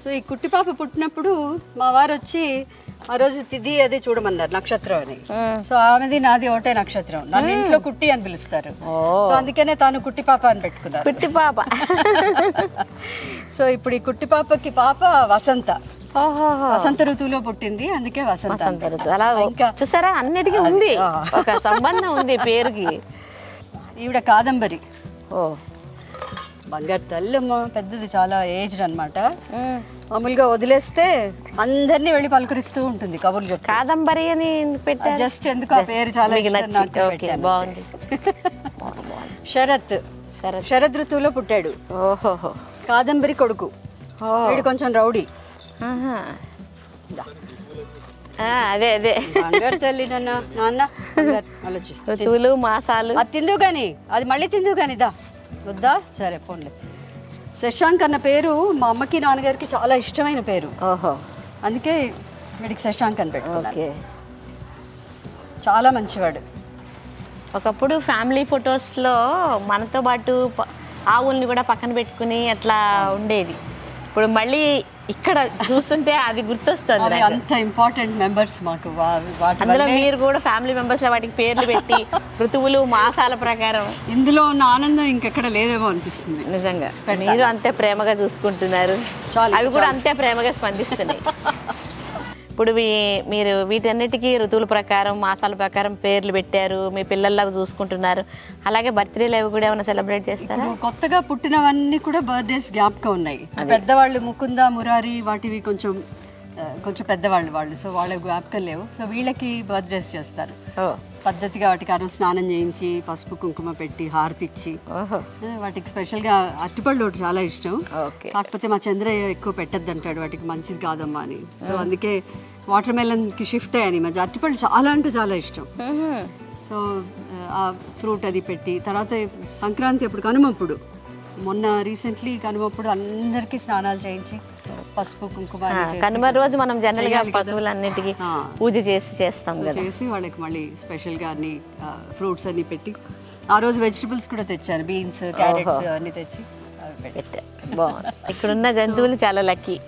So ఈ కుట్టి పాప పుట్టినప్పుడు మా వారు వచ్చి ఆ రోజు తిథి అది చూడమన్నారు, నక్షత్రం అని. సో ఆమెది నాది ఒకటే నక్షత్రం, నన్ను ఇంట్లో కుట్టి అని పిలుస్తారు. సో అందుకనే తాను కుట్టి పాప అని పెట్టుకున్నారు. కుట్టి పాప. సో ఇప్పుడు ఈ కుట్టి పాపకి పాప వసంత, వసంత ఋతువులో పుట్టింది, అందుకే వసంత ఋతువు. అలా ఇంకా చూసారా, అన్నిటికీ ఉంది ఒక సంబంధం ఉంది పేరుకి. ఈవిడ కాదంబరి. ఓ బంగారు తల్లమ్మ, పెద్దది, చాలా ఏజ్డ్ అనమాట. మామూలుగా వదిలేస్తే అందరినీ వెళ్ళి పలకరిస్తూ ఉంటుంది, కబుర్లు చెప్పి. కాదంబరి అని పెట్టారు, జస్ట్ ఎందుకు ఆ పేరు చాలా బాగుంది. శరత్, శరద్ ఋతువులో పుట్టాడు. ఓహో, కాదంబరి కొడుకు. వీడు కొంచెం రౌడీ. అదే అదే బంగారు తల్లి నాన్న ఋతువులు మాసాలు. అది తిందువు కానీ, అది మళ్ళీ తిందువు కానీ, దా వద్దా, సరే పోన్లే. శశాంక్ అన్న పేరు మా అమ్మకి నాన్నగారికి చాలా ఇష్టమైన పేరు. ఓహో, అందుకే వీడికి శశాంక్ అని పెట్టుకున్నారు. చాలా మంచివాడు. ఒకప్పుడు ఫ్యామిలీ ఫొటోస్లో మనతో పాటు ఆవుల్ని కూడా పక్కన పెట్టుకుని అట్లా ఉండేది. ఇప్పుడు మళ్ళీ ఇక్కడ చూస్తుంటే అది గుర్తొస్తుంది. అంత ఇంపార్టెంట్ మెంబర్స్ మాకు. అందులో మీరు కూడా ఫ్యామిలీ మెంబర్స్ వాటికి పేర్లు పెట్టి ఋతువులు మాసాల ప్రకారం. ఇందులో ఉన్న ఆనందం ఇంకెక్కడ లేదేమో అనిపిస్తుంది. నిజంగా మీరు అంతే ప్రేమగా చూసుకుంటున్నారు, అవి కూడా అంతే ప్రేమగా స్పందిస్తున్నాయి. ఇప్పుడు మీరు వీటన్నిటికీ ఋతువుల ప్రకారం మాసాల ప్రకారం పేర్లు పెట్టారు, మీ పిల్లల్లాగా చూసుకుంటున్నారు. అలాగే బర్త్డేలు అవి కూడా ఏమైనా సెలబ్రేట్ చేస్తారా? కొత్తగా పుట్టినవన్నీ కూడా బర్త్డేస్ జ్ఞాపకం ఉన్నాయి. పెద్దవాళ్ళు ముకుంద, మురారి వాటివి కొంచెం పెద్దవాళ్ళు, సో వాళ్ళ జ్ఞాపకం లేవు. సో వీళ్ళకి బర్త్డేస్ చేస్తారు పద్ధతిగా. వాటికి ఆ రోజు స్నానం చేయించి పసుపు కుంకుమ పెట్టి హారతి ఇచ్చి, వాటికి స్పెషల్గా అరటిపళ్ళు ఒకటి చాలా ఇష్టం. కాకపోతే మా చంద్రయ్య ఎక్కువ పెట్టద్దు అంటాడు, వాటికి మంచిది కాదమ్మా అని. సో అందుకే వాటర్ మెలన్కి షిఫ్ట్ అయ్యాను. మధ్య అరటిపళ్ళు చాలా అంటే చాలా ఇష్టం. సో ఆ ఫ్రూట్ అది పెట్టి, తర్వాత సంక్రాంతి అప్పుడు, కనుమప్పుడు, మొన్న రీసెంట్లీ కనుమప్పుడు అందరికీ స్నానాలు చేయించి పసుపు కుంకుమ కనుమ రోజు మనం జనరల్ గా పశువులన్నిటికీ పూజ చేస్తాం కదా, చేసి వాళ్ళకి మళ్ళీ స్పెషల్ గా అన్ని ఫ్రూట్స్ అన్ని పెట్టి, ఆ రోజు వెజిటబుల్స్ కూడా తెచ్చారు, బీన్స్, క్యారెట్స్ అన్ని తెచ్చి పెట్టా. బాగుంది. ఇక్కడున్న జంతువులు చాలా లక్కీ.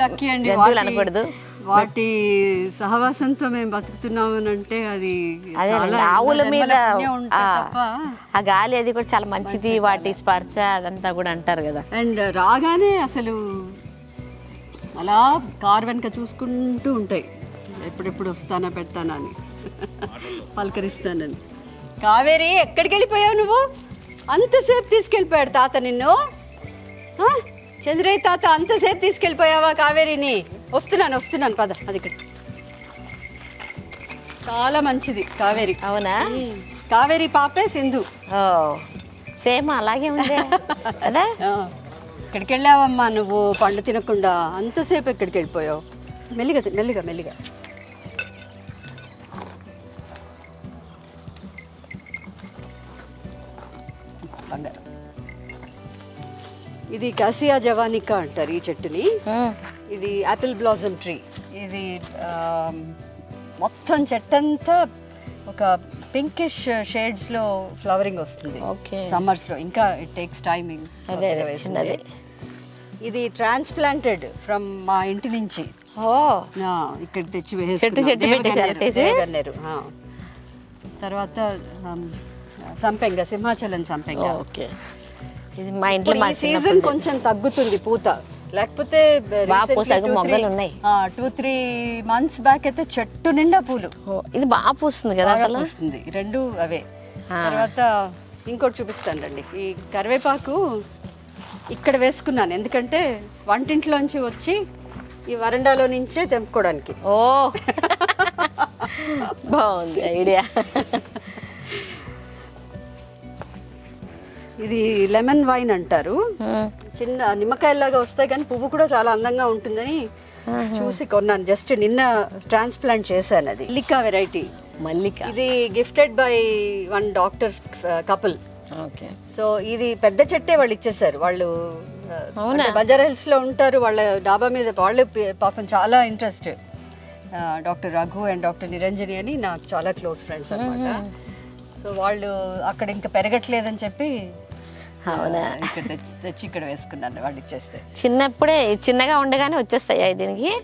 లక్కీ అండి, జంతువులు అనకూడదు, వాటి సహవాసంతో మేము బతుకుతున్నాము అంటే అది ఆవుల మీద ఆ గాలి అది కూడా చాలా మంచిది, వాటి స్పర్శ అదంతా కూడా అంటారు కదా. అండ్ రాగానే అసలు అలా కారు వెనక చూసుకుంటూ ఉంటాయి, ఎప్పుడెప్పుడు వస్తానా పెడతానా అని, పలకరిస్తానని. కావేరి, ఎక్కడికి వెళ్ళిపోయావు నువ్వు? అంతసేపు తీసుకెళ్ళిపోయాడు తాత నిన్ను. చంద్రయ్య తాత అంతసేపు తీసుకెళ్ళిపోయావా కావేరిని? వస్తున్నాను పద. అది ఇక్కడ చాలా మంచిది కావేరి. అవునా? కావేరి పాపే సింధు. సేమ్ అలాగే ఉంది కదా. ఎక్కడికి వెళ్ళావమ్మా నువ్వు పండు తినకుండా? అంతసేపు ఎక్కడికి వెళ్ళిపోయావు? మెల్లిగా మెల్లిగా. బంగారం. ఇది కాసియా జవానికా అంటారు ఈ చెట్టుని. ఇది యాపిల్ బ్లాసమ్ ట్రీ. ఇది మొత్తం చెట్టంతా ఒక పింకిష్ షేడ్స్లో ఫ్లవరింగ్ వస్తుంది సమ్మర్స్లో. ఇంకా ఇట్ టేక్స్ టైమింగ్. ఇది ట్రాన్స్ప్లాంటెడ్ ఫ్రమ్ మా ఇంటి నుంచి ఇక్కడ తెచ్చి వేసుకున్నారు. తర్వాత సంపెంగ, సింహాచలం సంపెంగ. ఇది మా ఇంట్లో సీజన్ కొంచెం తగ్గుతుంది పూత, లేకపోతే 2-3 months బ్యాక్ అయితే చెట్టు నిండా పూలు. ఇది బాగా పూస్తుంది కదా, అసలు పూస్తుంది. రెండు అవే. తర్వాత ఇంకోటి చూపిస్తాను రండి. ఈ కరివేపాకు ఇక్కడ వేసుకున్నాను, ఎందుకంటే వంటింట్లోంచి వచ్చి ఈ వరండాలో నుంచే తెంపుకోవడానికి. బాగుంది ఐడియా. ఇది లెమన్ వైన్ అంటారు. చిన్న నిమ్మకాయలాగా వస్తాయి కానీ పువ్వు కూడా చాలా అందంగా ఉంటుందని చూసి కొన్నాను. జస్ట్ నిన్న ట్రాన్స్ప్లాంట్ చేశాను. అది మల్లికా వెరైటీ. ఇది gifted by one doctor couple. So ఇది పెద్ద చెట్టే వాళ్ళు ఇచ్చేసారు. వాళ్ళు బంజారా హిల్స్ లో ఉంటారు, వాళ్ళ డాబా మీద. వాళ్ళు పాపం చాలా interest. Doctor Raghu and doctor Niranjani అని నాకు చాలా క్లోజ్ ఫ్రెండ్స్ అన్నమాట. సో వాళ్ళు అక్కడ ఇంకా పెరగట్లేదని చెప్పి అవునా? ఇక్కడ తెచ్చి ఇక్కడ వేసుకున్నాను వాళ్ళు ఇచ్చేస్తే. చిన్నప్పుడే చిన్నగా ఉండగానే వచ్చేస్తాయా దీనికి?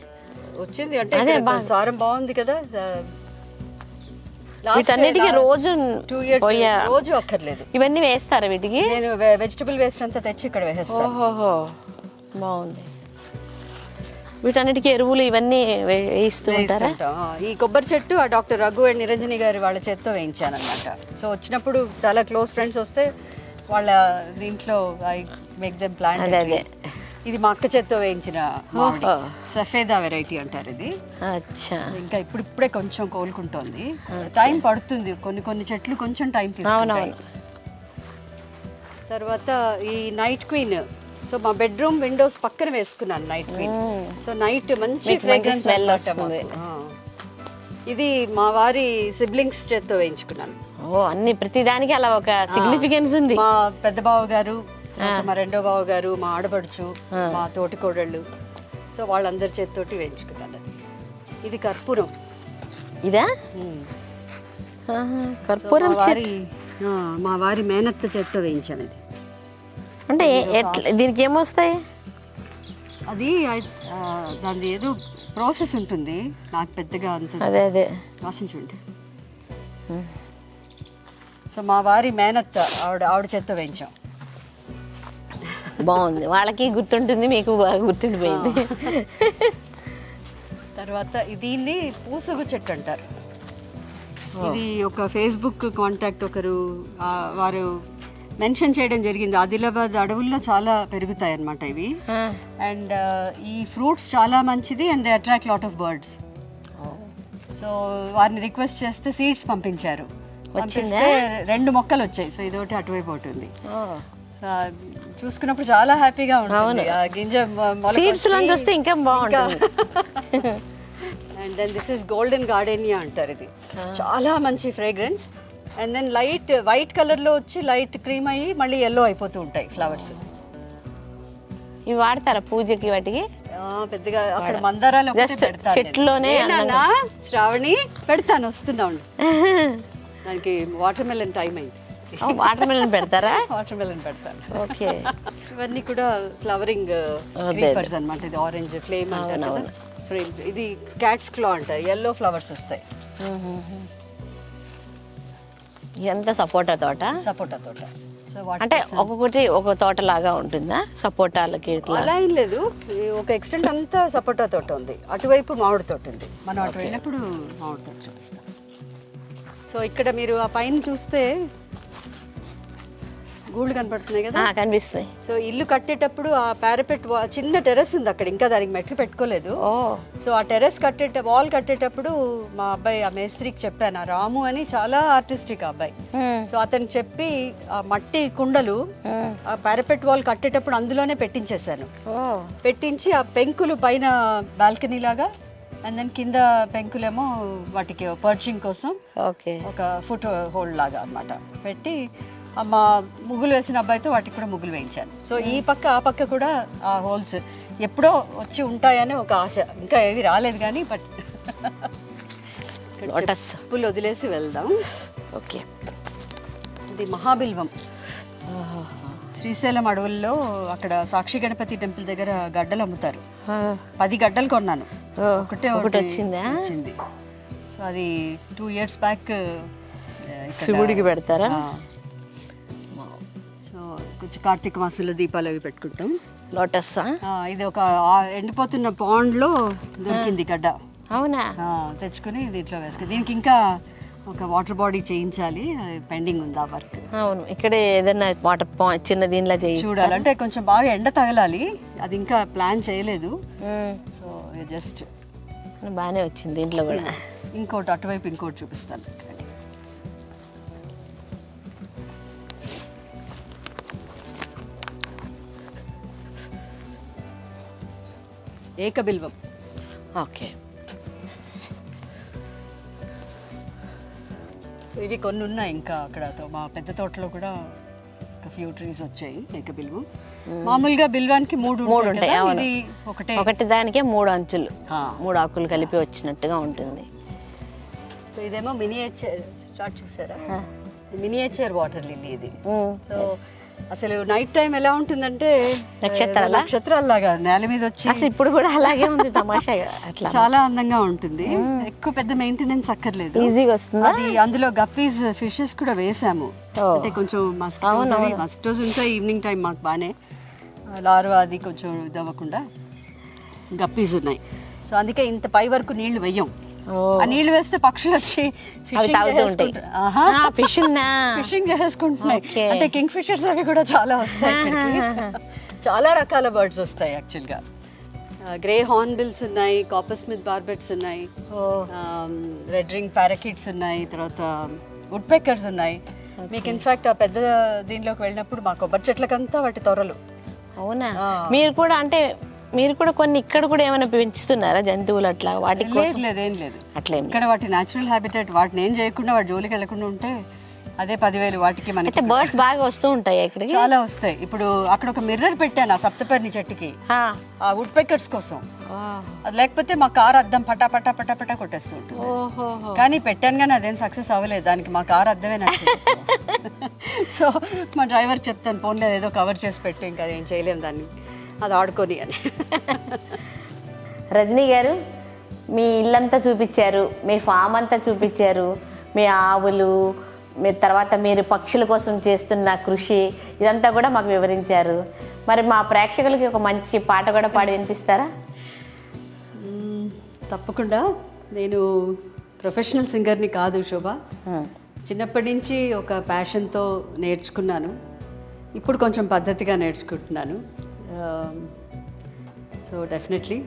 వచ్చింది అంటే ఇక్కడ సారం బాగుంది కదా. వీటన్నిటికీ రోజు 2 years రోజు అక్కర్లేదు. ఇవన్నీ వేస్తారా వీటికి? నేను వెజిటబుల్ వేస్ట్ అంతా తెచ్చి ఇక్కడ వేసేస్తాను. ఓహో, బాగుంది. వీటన్నిటికీ ఎరువులు ఇవన్నీ వేయిస్తూ ఉంటారా? ఈ కొబ్బరి చెట్టు ఆ డాక్టర్ రఘు అండ్ నిరంజని గారి వాళ్ళ చేత్తో వేయించాను అనమాట. సో వచ్చినప్పుడు చాలా క్లోజ్ ఫ్రెండ్స్ వస్తే వాళ్ళ దీంట్లో ఐ మేక్ దెమ్ ప్లాంట్. అదే ఇది మా అక్క చేత్తో వేయించిన సఫేదా వెరైటీ అంటారు ఇది. అచ్చా. ఇంకా ఇప్పుడే కొంచెం కోలుకుంటోంది. టైం పడుతుంది, కొన్ని చెట్లు కొంచెం టైం తీసుకుంటాయి. తర్వాత ఈ నైట్ క్వీన్. సో మా బెడ్రూమ్ విండోస్ పక్కన వేసుకున్నాను నైట్ క్వీన్. సో నైట్ మంచి ఫ్రేగ్రెన్స్ స్మెల్ వస్తుంది. ఇది మా వారి సిబ్లింగ్స్ చేత్తో వేయించుకున్నాను. ఓ, అన్ని ప్రతిదానికి అలా ఒక సిగ్నిఫికెన్స్ ఉంది. మా పెద్ద బావ గారు, మా రెండో బావ గారు, మా ఆడపడుచు, మా తోటి కోడళ్ళు, సో వాళ్ళందరి చేతితోటి వేయించుకున్నాను. ఇది కర్పూరం. ఇదా? కర్పూరం మా వారి మేనత్త చేత్తో వేయించాను ఇది. అంటే దీనికి ఏమొస్తాయి? అది దాని ఏదో ప్రాసెస్ ఉంటుంది, నాకు పెద్దగా అంత అదే వాసించుంటే. సో మా వారి మేనత్త ఆవిడ చేత్తో వేయించాం. బాగుంది, వాళ్ళకి గుర్తుంటుంది, మీకు బాగా గుర్తుండిపోయింది. తర్వాత దీన్ని పూసగు చెట్టు అంటారు. ఇది ఒక ఫేస్బుక్ కాంటాక్ట్ ఒకరు వారు మెన్షన్ చేయడం జరిగింది. ఆదిలాబాద్ అడవుల్లో చాలా పెరుగుతాయి అన్నమాట ఇవి. అండ్ ఈ ఫ్రూట్స్ చాలా మంచిది and they attract lot of birds. So వారిని రిక్వెస్ట్ చేస్తే సీడ్స్ పంపించారు. పంపిస్తే 2 మొక్కలు వచ్చాయి. సో ఇదొకటి అటువైపు ఉంటుంది. సో చూసుకున్నప్పుడు చాలా హ్యాపీగా ఉంటుంది. ఆ గింజ సీడ్స్ నుంచి వస్తే ఇంకా బాగుంటుంది. And then this is golden gardenia అంటారు. ఇది చాలా మంచి fragrance. And then light white కలర్లో వచ్చి లైట్ క్రీమ్ అయ్యి మళ్ళీ ఎల్లో అయిపోతూ ఉంటాయి ఫ్లవర్స్. ఇవి వాడతారా పూజకి వాటికి? పెద్దగా అక్కడ మందారాలు చెట్లోనే. శ్రావణి పెడతాను, వస్తున్నా ఉండు. దానికి వాటర్ మెలన్ టైం అయింది. వాటర్ మెలన్ పెడతారా? వాటర్ మెలన్ పెడతాను. ఓకే. ఇవన్నీ కూడా ఫ్లవరింగ్ క్రీపర్స్ అన్నమాట. ఇది ఆరెంజ్ ఫ్లేమ్ అంటారు. ఇది క్యాట్స్ క్లా అంటారు. ఎల్లో ఫ్లవర్స్ వస్తాయి. ఎంత సపోటా తోట? సపోటా తోట. సో అంటే ఒక్కొక్కటి ఒక తోట లాగా ఉంటుందా సపోటాలకి? అలా ఏం లేదు, ఒక ఎక్స్టెంట్ అంతా సపోటా తోట ఉంది. అటువైపు మామిడి తోట ఉంది. మనం అటు వెళ్ళినప్పుడు మామిడి తోట చూపిస్తాం. సో ఇక్కడ మీరు ఆ పైన చూస్తే గూళ్ళు కనపడుతున్నాయి కదా? కనిపిస్తాయి. సో ఇల్లు కట్టేటప్పుడు ఆ పారపెట్ చిన్న టెర్రస్ ఉంది అక్కడ, ఇంకా దానికి మెట్లు పెట్టుకోలేదు. సో ఆ టెర్రస్ వాల్ కట్టేటప్పుడు మా అబ్బాయి ఆ మేస్త్రికి చెప్పాను, ఆ రాము అని చాలా ఆర్టిస్టిక్ అబ్బాయి. సో అతనికి చెప్పి ఆ మట్టి కుండలు ఆ పారపెట్ వాల్ కట్టేటప్పుడు అందులోనే పెట్టించేసాను. పెట్టించి ఆ పెంకులు పైన బాల్కనీ లాగా, అండ్ దెన్ కింద పెంకులేమో వాటికి పర్చింగ్ కోసం ఒక ఫుట్ హోల్డ్ లాగా అన్నమాట పెట్టి మా ముగ్గులు వేసిన అబ్బాయితో వాటికి కూడా ముగ్గులు వేయించాను. సో ఈ పక్క ఆ పక్క కూడా ఆ హోల్స్ ఎప్పుడో వచ్చి ఉంటాయని ఒక ఆశ. ఇంకా ఏవి రాలేదు కానీ బట్ పుల్లు వదిలేసి వెళ్దాం. ఓకే. ఇది మహాబిల్వం. శ్రీశైలం అడవుల్లో అక్కడ సాక్షి గణపతి టెంపుల్ దగ్గర గడ్డలు అమ్ముతారు. 10 గడ్డలు కొన్నాను. ఒకటి వచ్చింది. సో అది 2 years బ్యాక్ శివుడికి పెడతారా? సో కొంచెం కార్తీక మాసంలో దీపాలు అవి పెట్టుకుంటాం. లోటస్. ఇది ఒక ఎండిపోతున్న పాండ్లో దొరికింది గడ్డ. అవునా? తెచ్చుకుని దీంట్లో వేసుకుని దీనికి ఇంకా ఒక వాటర్ బాడీ చేయించాలి, పెండింగ్ ఉంది ఆ వర్క్. అవును, ఇక్కడే ఏదైనా వాటర్ చిన్న దీనిలా చూడాలి. అంటే కొంచెం బాగా ఎండ తగలాలి, అది ఇంకా ప్లాన్ చేయలేదు. సో జస్ట్ బాగానే వచ్చింది దీంట్లో కూడా. ఇంకోటి అటువైపు ఇంకోటి చూపిస్తాను. ఏకబిల్వం. ఓకే. సో ఇవి కొన్ని ఉన్నాయి ఇంకా అక్కడ. మా పెద్ద తోటలో కూడా ఒక ఫ్యూ ట్రీస్ వచ్చాయి ఏకబిల్వం. మామూలుగా బిల్వానికి 3 ఉంటాయి. ఇది ఒకటి దానికే 3 అంచులు, 3 ఆకులు కలిపి వచ్చినట్టుగా ఉంటుంది. సో ఇదేమో మినియేచర్. స్టార్ట్ చేశారా? మినియేచర్ వాటర్ లిల్లీ ఇది. సో అసలు నైట్ టైం ఎలా ఉంటుందంటే నక్షత్రాలా? నక్షత్రాల్లాగా నేల మీద వచ్చి అసలు ఇప్పుడు కూడా అలాగే ఉంది తమాషాగా అట్లా చాలా అందంగా ఉంటుంది. ఎక్కువ పెద్ద మెయింటెనెన్స్ అక్కర్లేదు. ఈజీగా వస్తుందా? అది అందులో గప్పీస్ ఫిషెస్ కూడా వేసాము. అంటే కొంచెం మస్కిటోస్ ఉంటాయి ఈవినింగ్ టైం మాకు బాగానే, లార్వా అది కొంచెం ఇదవ్వకుండా గప్పీస్ ఉన్నాయి. సో అందుకే ఇంత పై వరకు నీళ్లు వెయ్యం. ఆ నీళ్లు వేస్తే పక్షులు వచ్చి ఫిషింగ్ చేసుకుంటున్నాయి. అంటే కింగ్ ఫిషర్స్ అవి కూడా చాలా వస్తాయి ఇక్కడికి. చాలా రకాల బర్డ్స్ వస్తాయి యాక్చువల్గా. గ్రే హార్న్బిల్స్ ఉన్నాయి, కాపర్ స్మిత్ బార్బెట్స్ ఉన్నాయి, రెడ్ రింగ్ పారాకిట్స్ ఉన్నాయి, తర్వాత వుడ్ పెక్కర్స్ ఉన్నాయి. మీకు ఇన్ఫాక్ట్ ఆ పెద్ద దీనిలోకి వెళ్ళినప్పుడు మా కొబ్బరి చెట్లకంతా వాటి తొరలు. అవునా? మీరు కూడా కొన్ని ఇక్కడ కూడా ఏమైనా పెంచుతున్నారా జంతువులు అట్లా? వాటికి లేదేం లేదు అట్లా ఇక్కడ వాటి న్యాచురల్ హ్యాబిటేట్. వాటిని ఏం చేయకుండా వాటి జోలికి వెళ్ళకుండా ఉంటే అదే 10,000 వాటికి. మనకి బర్డ్స్ బాగా వస్తూ ఉంటాయి ఇక్కడికి, చాలా వస్తాయి. ఇప్పుడు అక్కడ ఒక మిర్రర్ పెట్టాను ఆ సప్తపర్ణి చెట్టుకి, ఆ వుడ్ పెక్కర్స్ కోసం. అది లేకపోతే మా కార్ అద్దం పటా పటా పటా పటా కొట్టేస్తూ ఉంటుంది. కానీ పెట్టాను కానీ అదేం సక్సెస్ అవ్వలేదు. దానికి మా కార్ అద్దమే నచ్చింది. సో మా డ్రైవర్ చెప్తాను, ఫోన్లో ఏదో కవర్ చేసి పెట్టి, ఇంకా ఏం చేయలేము దాన్ని, అది ఆడుకొని అని. రజనీ గారు, మీ ఇల్లంతా చూపించారు, మీ ఫామ్ అంతా చూపించారు, మీ ఆవులు, మీరు తర్వాత మీరు పక్షుల కోసం చేస్తున్న కృషి, ఇదంతా కూడా మాకు వివరించారు. మరి మా ప్రేక్షకులకి ఒక మంచి పాట కూడా పాడి వినిపిస్తారా? తప్పకుండా. నేను ప్రొఫెషనల్ సింగర్ని కాదు శోభ. చిన్నప్పటి నుంచి ఒక ప్యాషన్తో నేర్చుకున్నాను. ఇప్పుడు కొంచెం పద్ధతిగా నేర్చుకుంటున్నాను. So definitely